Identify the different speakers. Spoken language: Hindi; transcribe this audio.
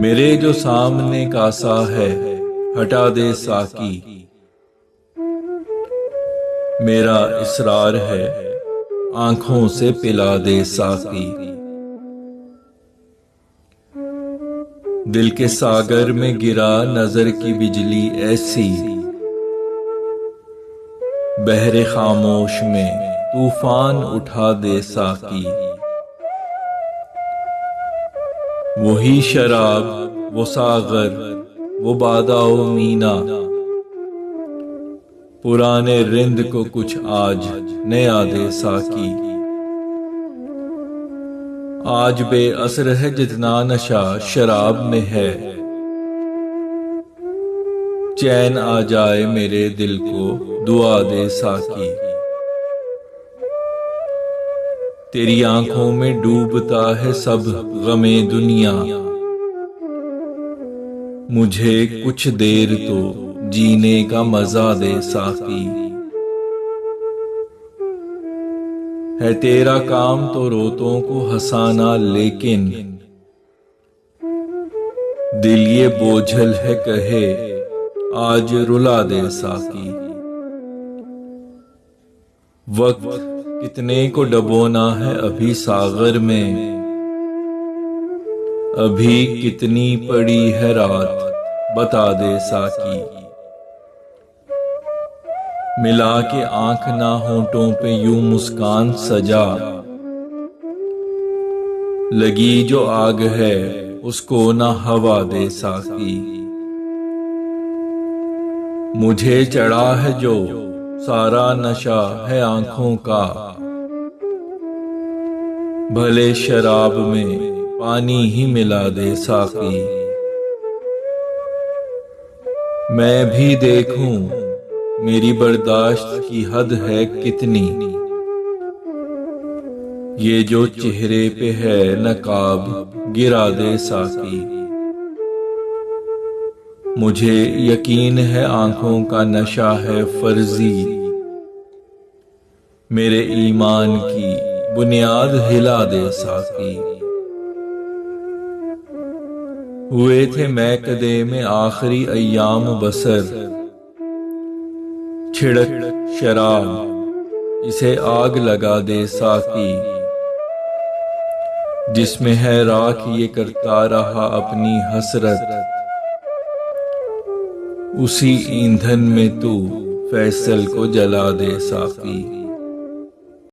Speaker 1: मेरे जो सामने कासा है हटा दे साकी। मेरा इसरार है आंखों से पिला दे साकी। दिल के सागर में गिरा नजर की बिजली ऐसी, बहरे खामोश में तूफान उठा दे साकी। वही शराब, वो सागर, वो बादाओ मीना, पुराने रिंद को कुछ आज नया दे साकी। आज बेअसर है जितना नशा शराब में है, चैन आ जाए मेरे दिल को दुआ दे साकी। तेरी आंखों में डूबता है सब गमे दुनिया, मुझे कुछ देर तो जीने का मजा दे साकी। है तेरा काम तो रोतों को हंसाना, लेकिन दिल ये बोझल है कहे आज रुला दे साकी। वक्त कितने को डबोना है अभी सागर में, अभी कितनी पड़ी है रात बता दे साकी। मिला के आंख ना होंठों पे यूं मुस्कान सजा, लगी जो आग है उसको ना हवा दे साकी। मुझे चढ़ा है जो सारा नशा है आंखों का, भले शराब में पानी ही मिला दे साकी। मैं भी देखूं मेरी बर्दाश्त की हद है कितनी, ये जो चेहरे पे है नकाब गिरा दे साकी। मुझे यकीन है आंखों का नशा है फर्जी, मेरे ईमान की बुनियाद हिला दे साकी। हुए थे मैकदे में आखिरी अय्याम बसर, छिड़क शराब इसे आग लगा दे साकी। जिसमें है राख ये करता रहा अपनी हसरत, उसी ईंधन में तू फैसल को जला दे साकी।